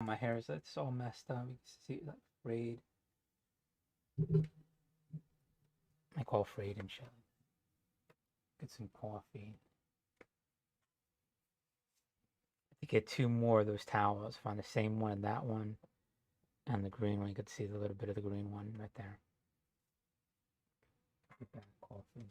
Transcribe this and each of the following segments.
My hair is it's all messed up. You can see like frayed. I call frayed and shit. Get some coffee. To get two more of those towels. Find the same one and that one, and the green one. You could see a little bit of the green one right there. Get that coffee.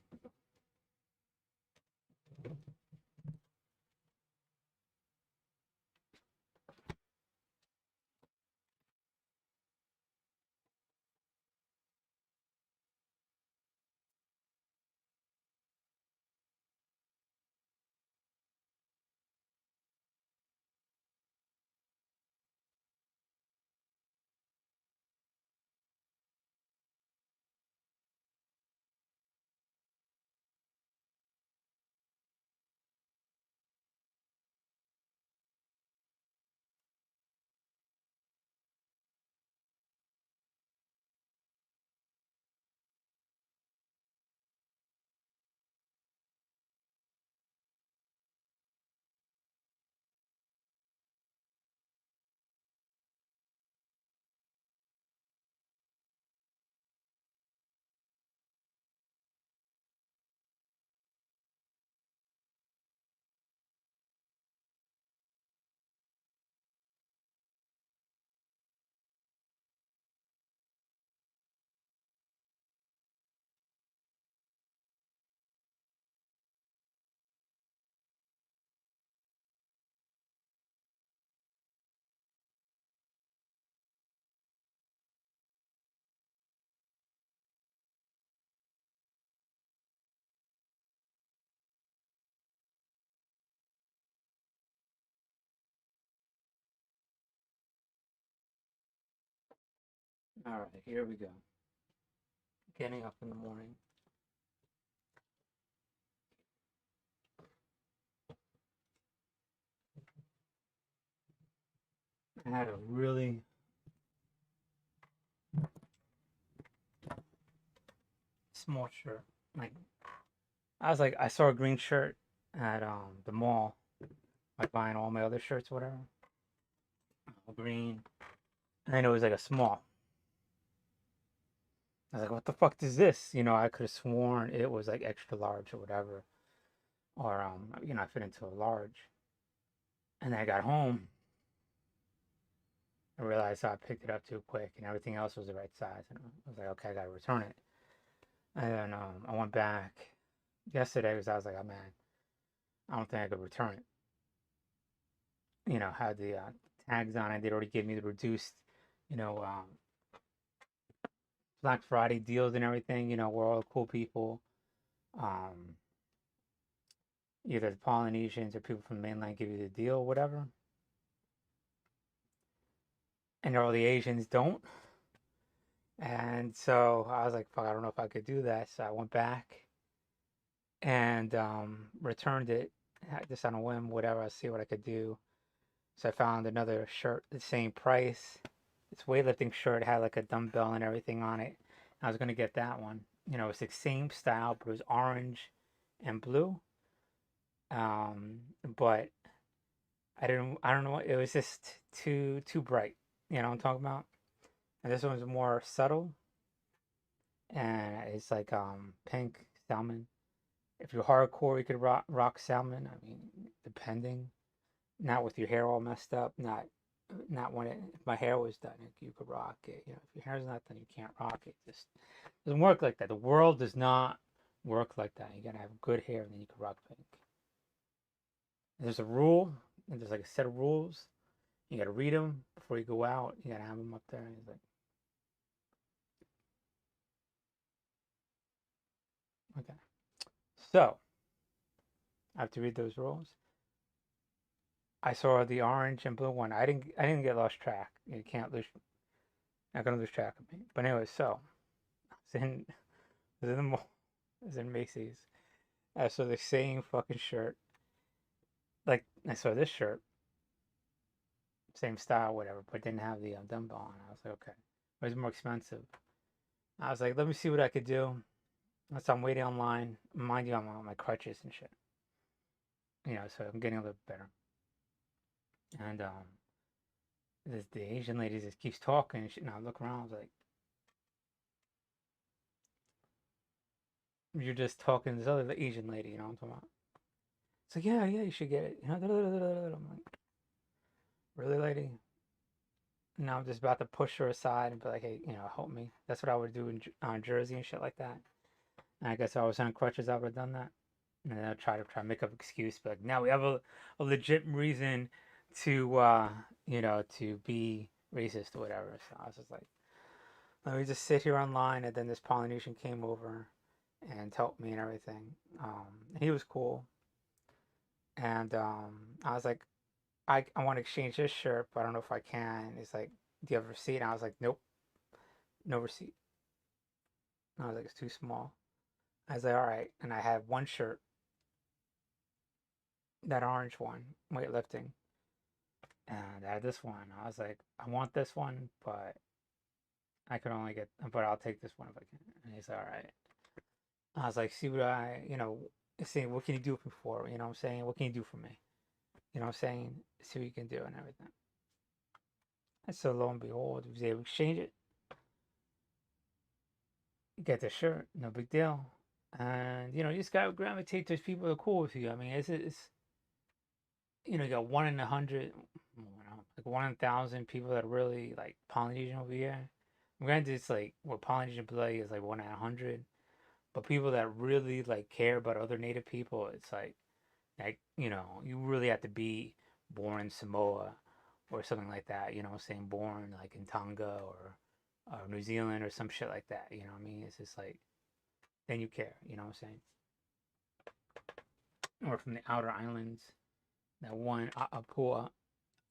All right, here we go. Getting up in the morning. I had a really small shirt. Like I saw a green shirt at the mall, like buying all my other shirts, whatever. Green, and it was like a small. I was like, what the fuck is this? I could have sworn it was like extra large or whatever, or I fit into a large. And then I got home, I realized I picked it up too quick, and everything else was the right size, and I was like, okay, I gotta return it. And then I went back yesterday because I was like, oh man, I don't think I could return it. Had the tags on it. They'd already gave me the reduced, you know, Black Friday deals and everything. We're all cool people. Um, Either the Polynesians or people from the mainland give you the deal, whatever. And all the Asians don't. And so I was like, fuck, I don't know if I could do that. So I went back and returned it just on a whim, whatever. I see what I could do. So I found another shirt, the same price. This weightlifting shirt had like a dumbbell and everything on it. I was gonna get that one. It's the same style, but it was orange and blue. But I don't know. It was just too bright. You know what I'm talking about? And this one's more subtle, and it's like pink salmon. If you're hardcore, you could rock salmon. I mean, depending. Not with your hair all messed up. Not when if my hair was done, you could rock it. If your hair's not done, you can't rock it. Just doesn't work like that. The world does not work like that. You gotta have good hair, and then you can rock pink. There's a rule, and there's like a set of rules. You gotta read them before you go out. You gotta have them up there. And he's like, okay. So I have to read those rules. I saw the orange and blue one. I didn't get lost track. You can't lose. Not gonna lose track of me. But anyway, so I was in the mall. I was in Macy's. I saw the same fucking shirt. Like I saw this shirt, same style, whatever, but didn't have the dumbbell on. I was like, okay, it was more expensive. I was like, let me see what I could do. So I'm waiting online. Mind you, I'm on my crutches and shit. So I'm getting a little better. And the Asian lady just keeps talking and shit. And I look around, I was like, you're just talking to this other Asian lady, you know what I'm talking about? It's like, yeah, yeah, you should get it. You know, I'm like, really, lady? And I'm just about to push her aside and be like, hey, help me. That's what I would do on Jersey and shit like that. And I guess if I was on crutches, I would have done that. And then I'd try to make up an excuse, but like, now we have a legit reason to, to be racist or whatever. So I was just like, let me just sit here online. And then this Polynesian came over and helped me and everything. And he was cool. And I was like, I want to exchange this shirt, but I don't know if I can. He's like, do you have a receipt? And I was like, nope, no receipt. And I was like, it's too small. I was like, all right. And I had one shirt, that orange one, weightlifting. And I had this one. I was like, I want this one, but I could only get, but I'll take this one if I can. And he's like, all right. I was like, see what see, what can you do for, you know what I'm saying? What can you do for me? You know what I'm saying? See what you can do and everything. And so lo and behold, he was able to exchange it, get the shirt, no big deal. And, you just gotta gravitate towards people that are cool with you. I mean, it's you got 1 in 100, like 1 in 1,000 people that are really like Polynesian over here. Granted, it's like what Polynesian play is like 1 in 100, but people that really like care about other Native people, it's like you really have to be born in Samoa or something like that. You know, saying born like in Tonga or New Zealand or some shit like that. You know what I mean? It's just like then you care. You know what I'm saying? Or from the outer islands, that one Apua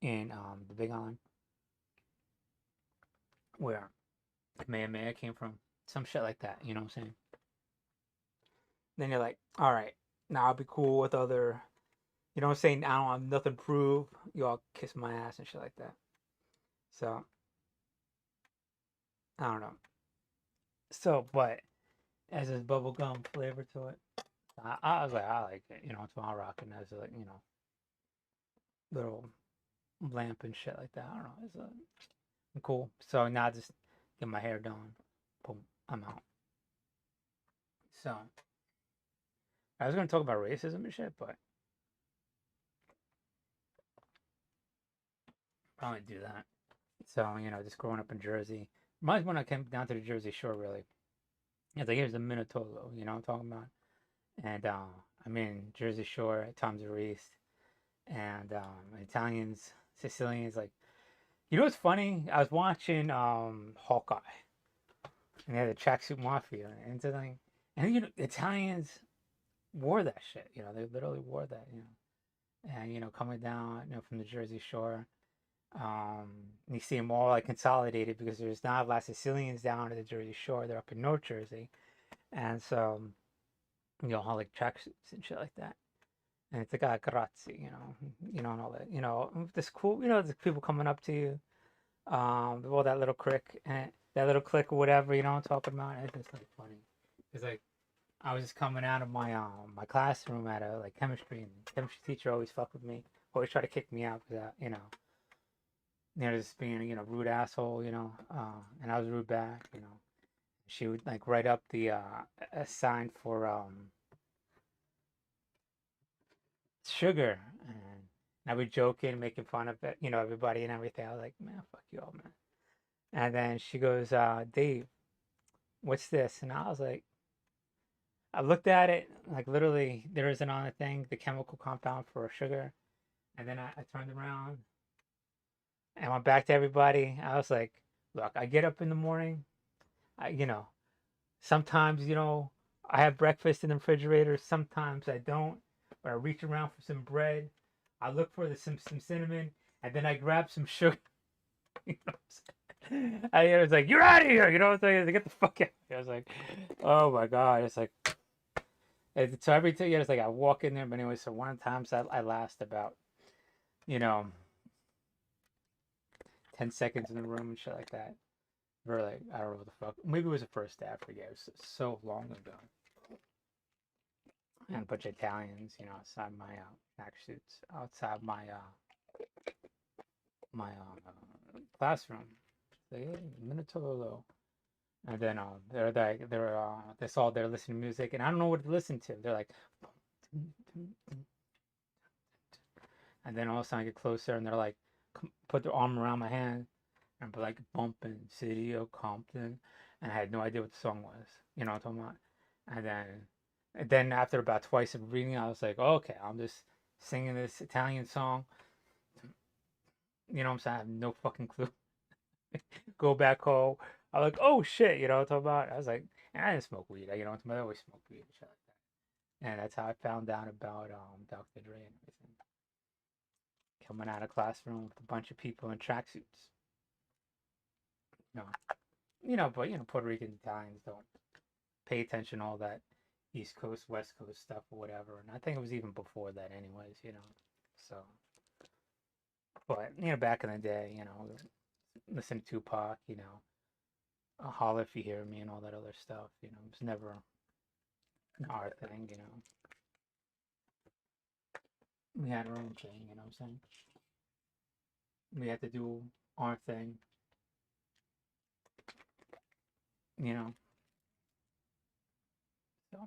in the Big Island where Kamehameha came from, some shit like that. You know what I'm saying? Then you're like, all right, now I'll be cool with other. You know what I'm saying? I don't have nothing to prove. You all kiss my ass and shit like that. So I don't know. So, but as this bubblegum flavor to it, I was like, I like it. It's my rocking as a little lamp and shit like that. I don't know. It's cool. So now I just get my hair done. Boom, I'm out. So I was gonna talk about racism and shit, but probably do that. So just growing up in Jersey. Reminds me when I came down to the Jersey Shore. Really, it's like here's the Minnesota. You know what I'm talking about? And I'm in Jersey Shore at Tom's of East, and Italians, Sicilians, like what's funny? I was watching Hawkeye, and they had the tracksuit mafia, and it's like, and Italians wore that shit. They literally wore that. And coming down, from the Jersey Shore, you see them all like consolidated because there's not a lot of Sicilians down at the Jersey Shore. They're up in North Jersey, and so all like tracksuits and shit like that. And it's like, grazie, and all that, this cool, there's people coming up to you, all that little clique, and that little clique or whatever, what I'm talking about. And it's just like funny. It's like, I was just coming out of my classroom at a like chemistry, and the chemistry teacher always fuck with me, always try to kick me out because just being rude asshole, and I was rude back, She would like write up the a sign for sugar, and I would joking, making fun of it, everybody and everything. I was like, man, fuck you all, man. And then she goes, Dave, what's this? And I was like, I looked at it, like literally there isn't on the thing the chemical compound for sugar. And then I turned around and went back to everybody. I was like, look, I get up in the morning, I sometimes I have breakfast in the refrigerator, sometimes I don't. But I reach around for some bread, I look for some cinnamon, and then I grab some sugar. You know what I'm saying? I was like, "You're out of here!" You know what I'm saying? Get the fuck out! I was like, "Oh my god!" It's like, so every time, it's like I walk in there. But anyway, so one of the times I last about, you know, 10 seconds in the room and shit like that. Or like I don't know what the fuck. Maybe it was the first day. I forget. It was so long ago. And a bunch of Italians, outside my track suits, outside my classroom. Like, hey, Minatolo. And then that's all they're listening to music, and I don't know what to listen to. They're like, and then all of a sudden I get closer, and they're like, put their arm around my hand, and be like, bumping City of Compton, and I had no idea what the song was. You know what I'm talking about? And then after about twice of reading, I was like, oh, okay, I'm just singing this Italian song. You know what I'm saying? I have no fucking clue. Go back home. I'm like, oh shit, you know what I'm talking about? I was like, and I didn't smoke weed. You know what I'm talking about? I always smoke weed and shit like that. And that's how I found out about Dr. Dre and everything. Coming out of classroom with a bunch of people in tracksuits. You know, but Puerto Rican Italians don't pay attention to all that East Coast, West Coast stuff or whatever. And I think it was even before that, anyways. So, but back in the day, listen to Tupac, Holler If You Hear Me and all that other stuff. It was never our thing. We had our own thing, you know what I'm saying? We had to do our thing, you know. So,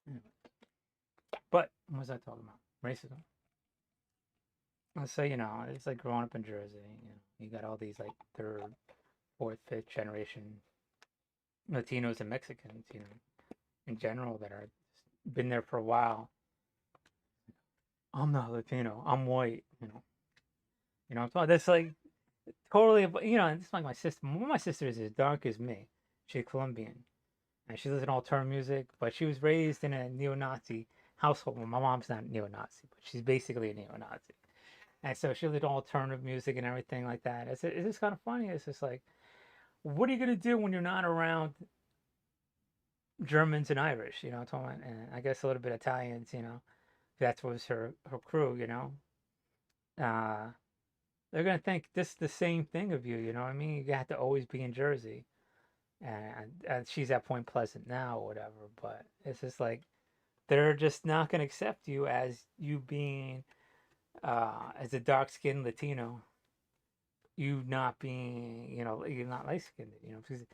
anyway. But what was I talking about? Racism. So, it's like growing up in Jersey, you got all these like third, fourth, fifth generation Latinos and Mexicans, in general that are been there for a while. I'm not Latino. I'm white. I'm talking. That's like totally. And it's like my sister. One of my sisters is as dark as me. She's Colombian, and she listens to alternative music. But she was raised in a neo-Nazi household. Well, my mom's not neo-Nazi, but she's basically a neo-Nazi. And so she listened to alternative music and everything like that. It's just kind of funny. It's just like, what are you gonna do when you're not around Germans and Irish? I'm talking about, and I guess a little bit Italians. That was her crew. Uh, they're gonna think this the same thing of you. You know what I mean? You got to always be in Jersey, and she's at Point Pleasant now or whatever. But it's just like they're just not gonna accept you as you being as a dark skinned Latino. You not being, you're not light skinned. Because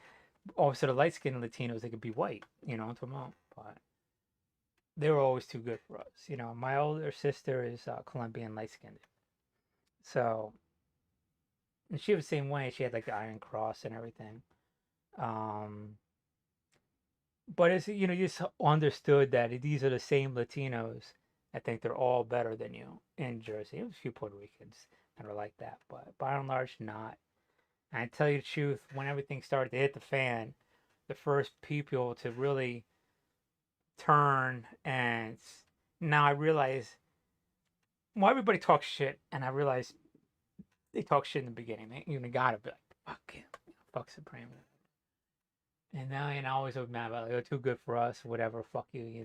also the light skinned Latinos they could be white. I'm talking about, but they were always too good for us. My older sister is Colombian light skinned, so and she was the same way. She had like the Iron Cross and everything. Um, but it's you just understood that these are the same Latinos. I think they're all better than you in Jersey. There's a few Puerto Ricans that are like that, but by and large, not. And I tell you the truth, when everything started to hit the fan, the first people to really turn and now I realize, well, everybody talks shit, and I realize they talk shit in the beginning. You gotta be like, fuck him, fuck Supreme. And now, always look mad about like, they're too good for us, whatever. Fuck you,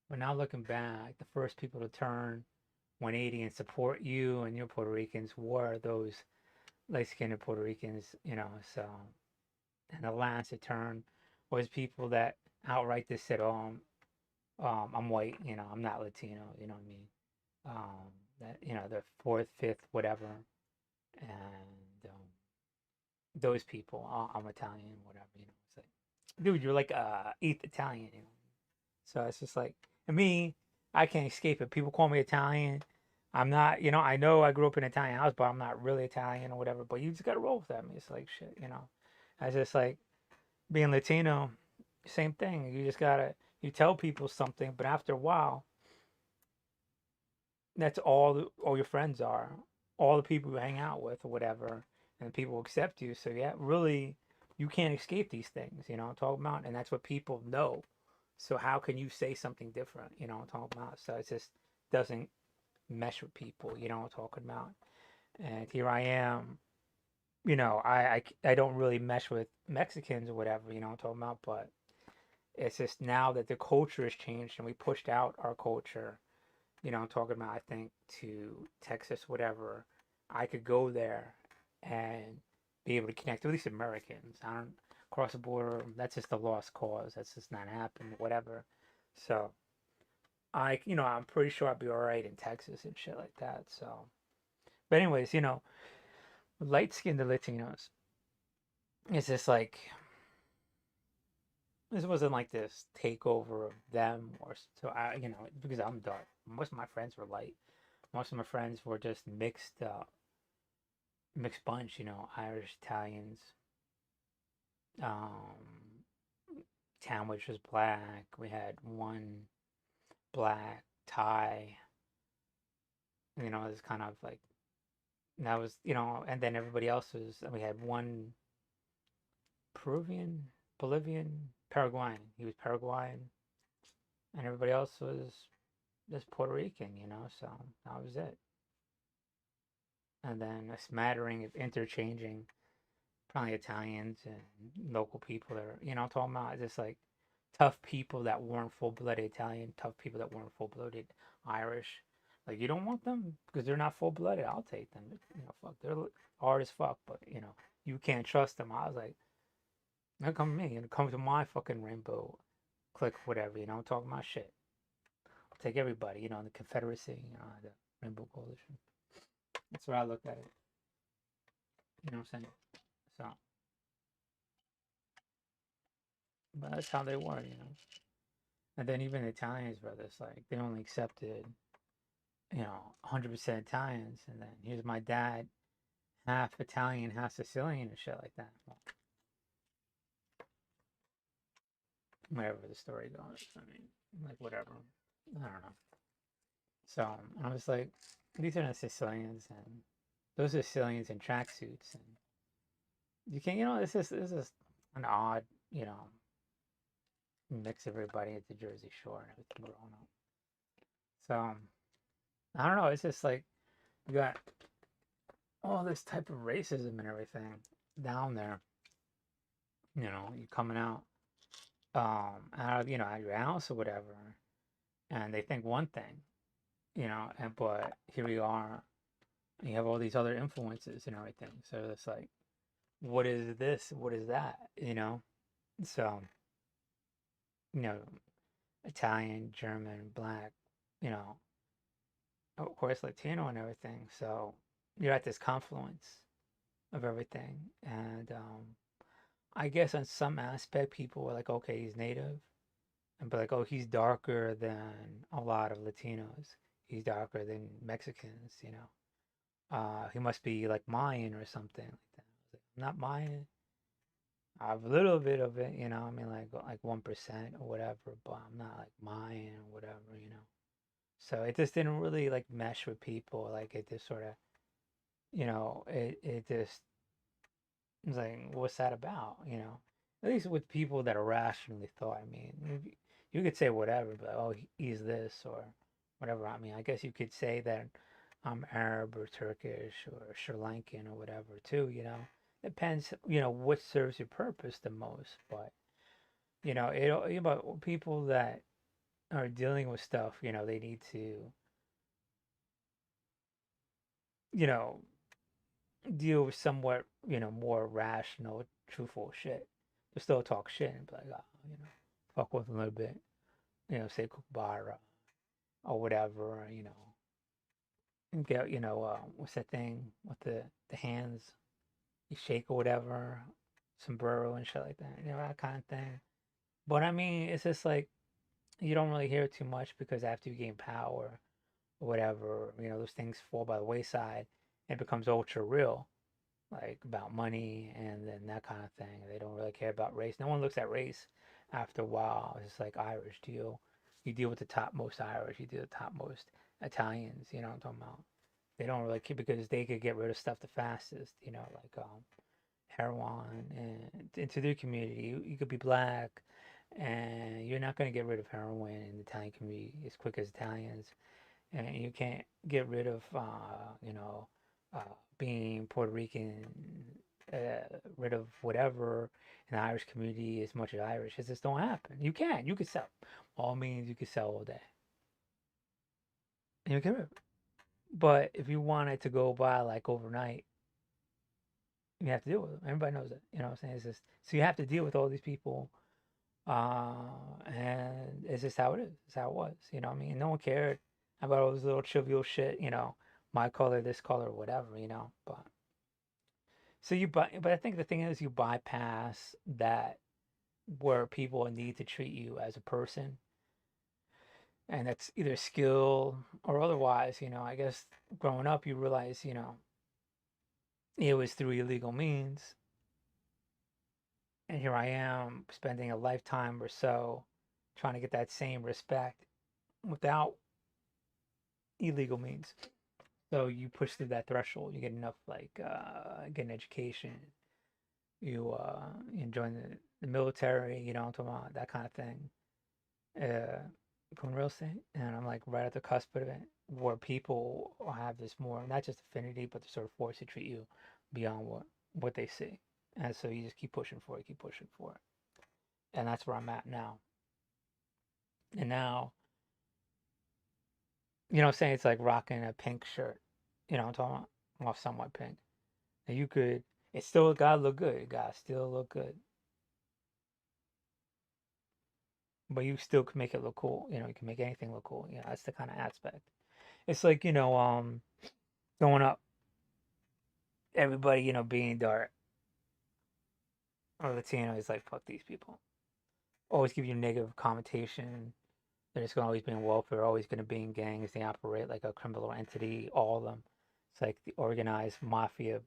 But now looking back, the first people to turn 180 and support you and your Puerto Ricans were those light-skinned Puerto Ricans, So, and the last to turn was people that outright just said, "Oh, I'm white, I'm not Latino," you know what I mean? That the fourth, fifth, whatever, and those people, oh, I'm Italian, whatever, It's like, dude, you're like eighth Italian. So it's just like, and me, I can't escape it. People call me Italian. I'm not, I know I grew up in an Italian house, but I'm not really Italian or whatever. But you just gotta roll with that. I mean, it's like shit. I just like being Latino, same thing. You just gotta, you tell people something, but after a while, that's all your friends are, all the people you hang out with or whatever, and people accept you. So yeah, really, you can't escape these things. I'm talking about, and that's what people know. So how can you say something different? I'm talking about. So it just doesn't mesh with people. I'm talking about. And here I am. I don't really mesh with Mexicans or whatever. I'm talking about. But it's just now that the culture has changed and we pushed out our culture. I'm talking about. I think to Texas, whatever. I could go there and be able to connect with these Americans. I don't cross the border. That's just a lost cause. That's just not happening. Whatever. So I'm pretty sure I'd be all right in Texas and shit like that. So, but anyways, light-skinned Latinos, it's just like this wasn't like this takeover of them or so. Because I'm dark. Most of my friends were light. Most of my friends were just mixed bunch. Irish, Italians. Um, Sandwich was black. We had one black Thai. It's kind of like that was and then everybody else was. We had one Peruvian, Bolivian, Paraguayan. He was Paraguayan, and everybody else was just Puerto Rican. So that was it. And then a smattering of interchanging, probably Italians and local people that are, I'm talking about just like tough people that weren't full-blooded Italian, tough people that weren't full-blooded Irish. Like you don't want them because they're not full-blooded. I'll take them. Fuck, they're hard as fuck, but you can't trust them. I was like, don't come to me, come to my fucking rainbow clique, whatever. I'm talking about shit. I'll take everybody. The Confederacy, the Rainbow Coalition. That's where I look at it. You know what I'm saying? So, but that's how they were. And then even the Italians were this like they only accepted 100% Italians, and then here's my dad, half Italian, half Sicilian, and shit like that. Well, whatever the story goes, I mean, like whatever. I don't know. So I was like, these are the Sicilians, and those are Sicilians in tracksuits, and you can, this is an odd, mix everybody at the Jersey Shore and everything going on. So I don't know. It's just like you got all this type of racism and everything down there. You coming out, out of your house or whatever, and they think one thing, but here we are, and you have all these other influences and everything. So it's like, what is this? What is that? So, you know, Italian, German, black, you know, of course, Latino and everything. So you're at this confluence of everything. And I guess on some aspect, people were like, okay, he's native. And be like, oh, he's darker than a lot of Latinos. He's darker than Mexicans. He must be like Mayan or something like that. I was like, I'm not Mayan. I have a little bit of it. I mean, like 1% or whatever, but I'm not like Mayan or whatever. So it just didn't really like mesh with people. Like it just sort of, it just was like, what's that about? At least with people that are rationally thought. I mean, you could say whatever, but oh, he's this or whatever. I mean, I guess you could say that I'm Arab or Turkish or Sri Lankan or whatever too. Depends, what serves your purpose the most. But, but people that are dealing with stuff, they need to, you know, deal with somewhat, more rational, truthful shit. But still talk shit and be like, fuck with them a little bit. Say Kukbara or whatever, and get, what's that thing with the hands? You shake or whatever, sombrero and shit like that, that kind of thing. But I mean, it's just like you don't really hear it too much because after you gain power or whatever, those things fall by the wayside and it becomes ultra real, like about money and then that kind of thing. They don't really care about race. No one looks at race after a while. It's just like Irish deal. You deal with the topmost Irish, you deal with the topmost Italians, you know what I'm talking about? They don't really care because they could get rid of stuff the fastest, like heroin and into their community. You could be black and you're not going to get rid of heroin in the Italian community as quick as Italians. And you can't get rid of, uh, being Puerto Rican, rid of whatever in the Irish community as much as Irish. It just don't happen. You can. You can sell. All means you can sell all day. And you can. But if you want it to go by like overnight, you have to deal with them. Everybody knows that. You know what I'm saying? It's just, so you have to deal with all these people And it's just how it is. It's how it was. You know what I mean? No one cared about all this little trivial shit, my color, this color, whatever, But so but I think the thing is you bypass that where people need to treat you as a person, and that's either skill or otherwise. I guess growing up, you realize, it was through illegal means, and here I am spending a lifetime or so trying to get that same respect without illegal means. So you push through that threshold, you get enough, like, get an education, you join the military, I'm talking about that kind of thing. Uh, going real estate, and I'm like right at the cusp of it, where people have this more, not just affinity, but they're sort of forced to treat you beyond what they see, and so you just keep pushing for it, keep pushing for it, and that's where I'm at now. And now, I'm saying it's like rocking a pink shirt, I'm talking about, well, somewhat pink. And you could, it still gotta look good, it gotta still look good, but you still can make it look cool. You can make anything look cool. That's the kind of aspect. It's like, going up, everybody, being dark or Latino is like, fuck these people. Always give you negative connotation. They're just gonna always be in welfare, always gonna be in gangs. They operate like a criminal entity, all of them. It's like the organized mafia,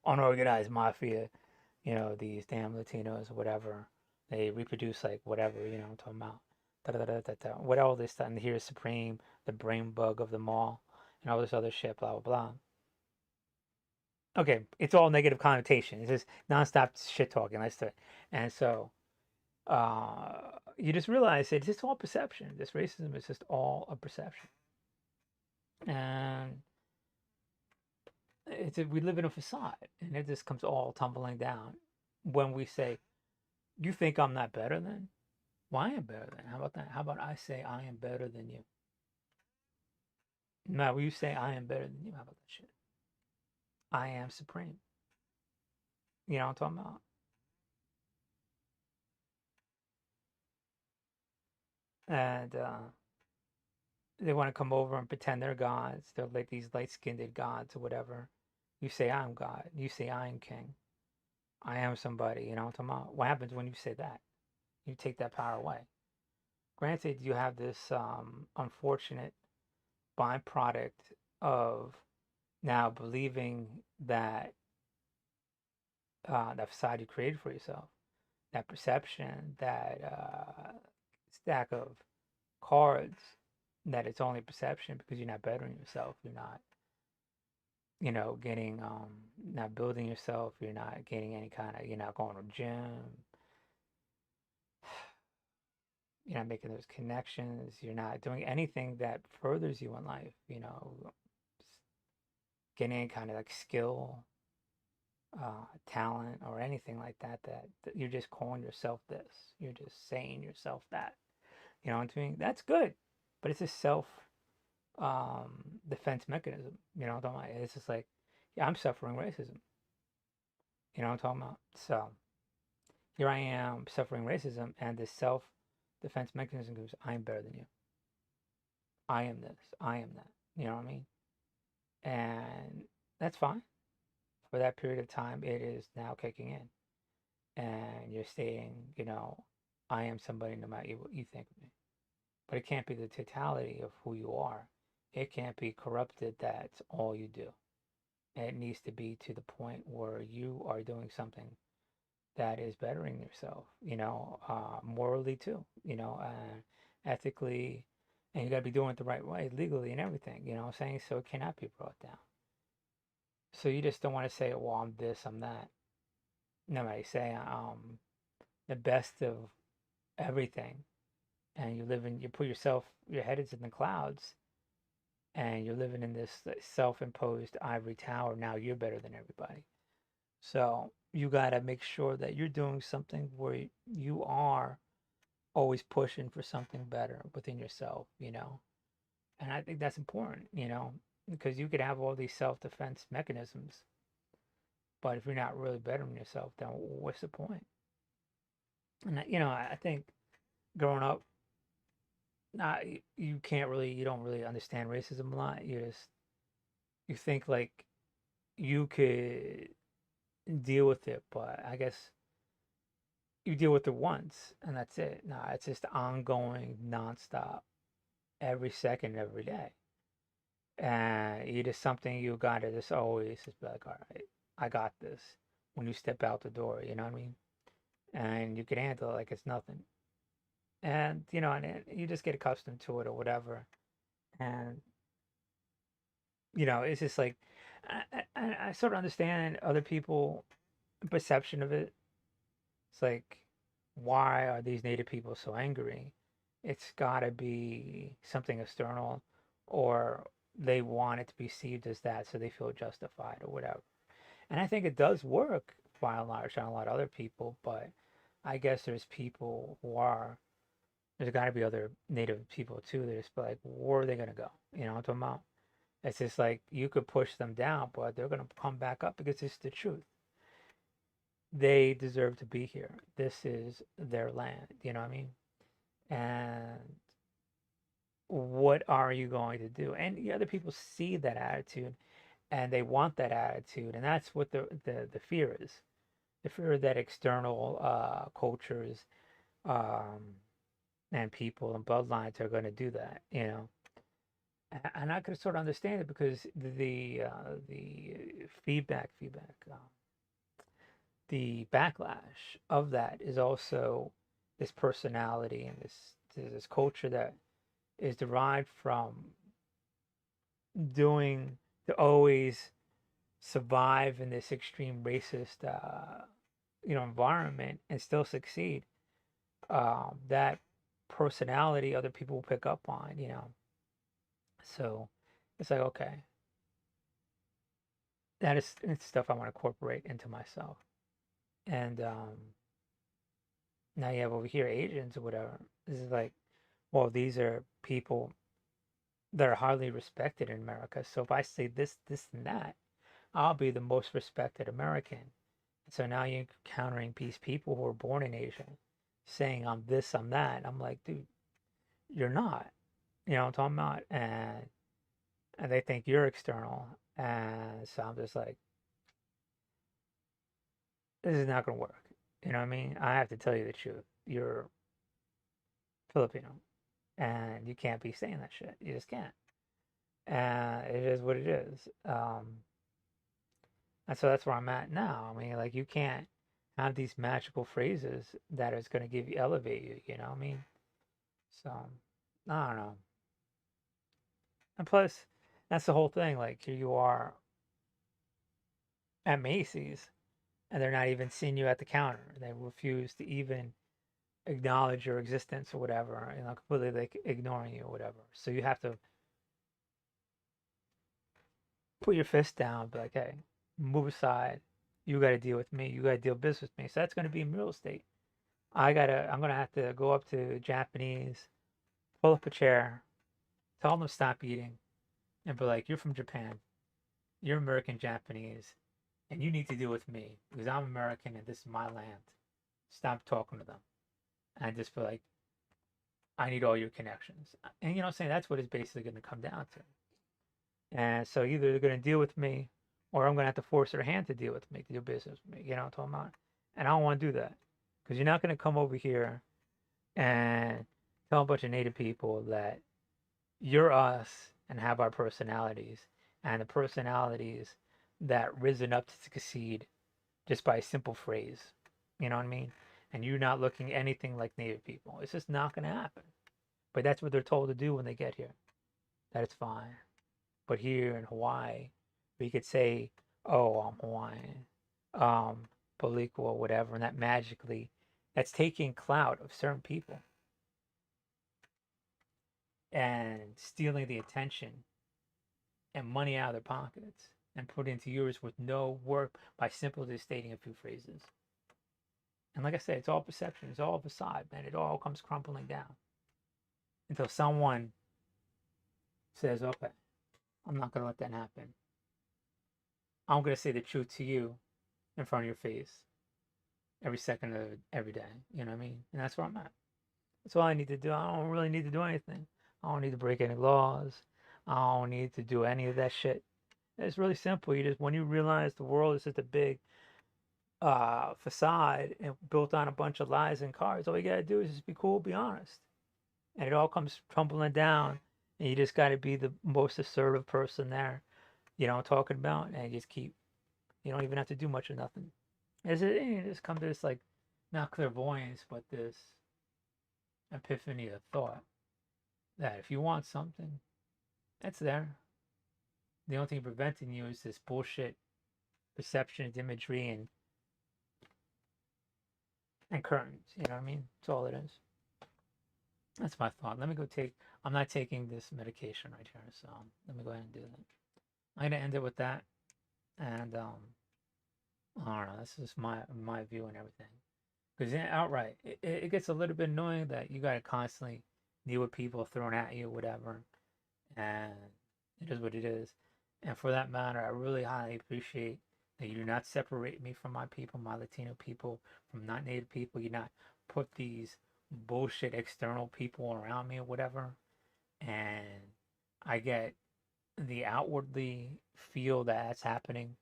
unorganized mafia, these damn Latinos or whatever. They reproduce like whatever, I'm talking about. Da, da, da, da, da. What all this stuff. And here's Supreme, the brain bug of them all, and all this other shit, blah, blah, blah. Okay, it's all negative connotation. It's just nonstop shit talking. Let's do it. And so you just realize it's just all perception. This racism is just all a perception. And we live in a facade, and it just comes all tumbling down when we say, you think I'm not better than? Well, I am better than. How about that? How about I say I am better than you? No, you say I am better than you. How about that shit? I am supreme. You know what I'm talking about? And they want to come over and pretend they're gods. They're like these light-skinned gods or whatever. You say I'm God. You say I am king. I am somebody. You know what I'm talking about? What happens when you say that? You take that power away. Granted, you have this unfortunate byproduct of now believing that that facade you created for yourself, that perception, that stack of cards, that it's only perception because you're not bettering yourself. You're not, getting, not building yourself. You're not getting any kind of, you're not going to gym. You're not making those connections. You're not doing anything that furthers you in life, getting any kind of like skill, talent, or anything like that you're just calling yourself this. You're just saying yourself that. You know what I mean? That's good, but it's a self defense mechanism. You know what I'm talking about? It's just like, yeah, I'm suffering racism. You know what I'm talking about? So here I am suffering racism, and this self defense mechanism goes, I am better than you. I am this. I am that. You know what I mean? And that's fine. For that period of time, it is now kicking in. And you're stating, I am somebody no matter what you think of me. But it can't be the totality of who you are. It can't be corrupted. That's all you do. And it needs to be to the point where you are doing something that is bettering yourself, morally too, ethically, and you got to be doing it the right way, legally and everything, what I'm saying? So it cannot be brought down. So you just don't want to say, well, I'm this, I'm that. No, you say, the best of everything, and you put yourself, your head is in the clouds, and you're living in this self-imposed ivory tower. Now you're better than everybody. So you got to make sure that you're doing something where you are always pushing for something better within yourself, And I think that's important, because you could have all these self-defense mechanisms, but if you're not really bettering yourself, then what's the point? And I think growing up, not you can't really you don't really understand racism a lot. You think like you could deal with it, but I guess you deal with it once and that's it. Nah, it's just ongoing, nonstop, every second, every day. And it is something you gotta just always just be like, all right, I got this when you step out the door, you know what I mean? And you can handle it like it's nothing. And and you just get accustomed to it or whatever. And it's just like I sort of understand other people perception of it. It's like, why are these native people so angry? It's gotta be something external, or they want it to be perceived as that, so they feel justified or whatever. And I think it does work by and large on a lot of other people, but I guess there's people who are, there's got to be other native people too that just be like, where are they going to go? You know what I'm talking about? It's just like you could push them down, but they're going to come back up because it's the truth. They deserve to be here. This is their land. You know what I mean? And what are you going to do? And the other people see that attitude and they want that attitude. And that's what the fear is. The fear that external cultures um, and people and bloodlines are going to do that, And I could sort of understand it because the the backlash of that is also this personality and this culture that is derived from doing to always survive in this extreme racist environment and still succeed. That personality other people will pick up on. So it's like, okay, that is it's stuff I want to incorporate into myself. And now you have over here Asians or whatever. This is like, well, these are people that are highly respected in America. So if I say this, this, and that, I'll be the most respected American. So now you're encountering these people who are born in Asia saying I'm this, I'm that. I'm like, dude, you're not. You know what I'm talking about? And they think you're external. And so I'm just like, this is not gonna work. You know what I mean? I have to tell you the truth. You're Filipino and you can't be saying that shit. You just can't. And it is what it is. And so that's where I'm at now. I mean, like you can't have these magical phrases that is going to give you elevate you. You know what I mean? So I don't know. And plus, that's the whole thing. Like here you are at Macy's, and they're not even seeing you at the counter. They refuse to even acknowledge your existence or whatever. Completely like ignoring you or whatever. So you have to put your fist down, be like, hey, move aside. You got to deal with me. You got to deal business with me. So that's going to be in real estate. I'm gonna have to go up to Japanese, pull up a chair, tell them to stop eating, and be like, "You're from Japan. You're American Japanese, and you need to deal with me because I'm American and this is my land. Stop talking to them." And just be like, "I need all your connections." And I'm saying that's what it's basically gonna come down to. And so either they're gonna deal with me, or I'm gonna have to force their hand to deal with me to do business with me. You know what I'm talking about? And I don't want to do that because you're not gonna come over here and tell a bunch of native people that you're us and have our personalities and the personalities that risen up to succeed just by a simple phrase. You know what I mean? And you're not looking anything like native people. It's just not going to happen. But that's what they're told to do when they get here. That it's fine. But here in Hawaii, we could say, "Oh, I'm Hawaiian, Palikwa, or whatever," and that magically, that's taking clout of certain people and stealing the attention and money out of their pockets and put into yours with no work by simply just stating a few phrases. And like I said, it's all perception, it's all facade, man. It all comes crumbling down until someone says, okay, I'm not going to let that happen. I'm going to say the truth to you in front of your face every second of every day. You know what I mean? And that's where I'm at. That's all I need to do. I don't really need to do anything. I don't need to break any laws. I don't need to do any of that shit. It's really simple. You just when you realize the world is just a big facade and built on a bunch of lies and cards, all you gotta do is just be cool, be honest, and it all comes tumbling down. And you just gotta be the most assertive person there. You know what I'm talking about, and just keep. You don't even have to do much of nothing. You just come to this like not clairvoyance, but this epiphany of thought that if you want something, it's there. The only thing preventing you is this bullshit perception and imagery and curtains. You know what I mean? That's all it is. That's my thought. Let me go take. I'm not taking this medication right here, so let me go ahead and do that. I'm gonna end it with that, and I don't know. This is my view and everything. Because outright, it gets a little bit annoying that you gotta constantly deal with people thrown at you, whatever, and it is what it is. And for that matter, I really highly appreciate that you do not separate me from my people, my Latino people, from not Native people. You not put these bullshit external people around me or whatever. And I get the outwardly feel that that's happening.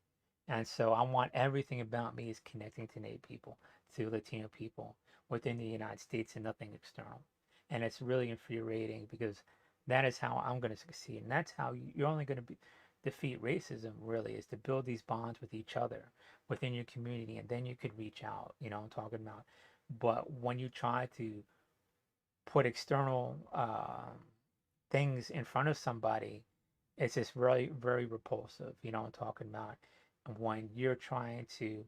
And so I want everything about me is connecting to Native people, to Latino people within the United States and nothing external. And it's really infuriating because that is how I'm going to succeed. And that's how you're only going to defeat racism, really, is to build these bonds with each other within your community. And then you could reach out, you know, I'm talking about. But when you try to put external things in front of somebody, it's just really, very repulsive. You know what I'm talking about? When you're trying to,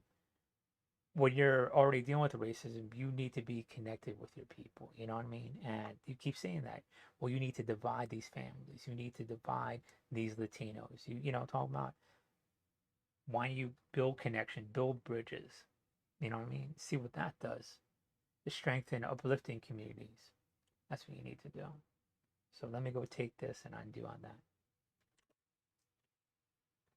when you're already dealing with racism, you need to be connected with your people. You know what I mean? And you keep saying that. Well, you need to divide these families. You need to divide these Latinos. You know what I'm talking about? Why don't you build connection, build bridges? You know what I mean? See what that does to strengthen, uplifting communities. That's what you need to do. So let me go take this and undo on that.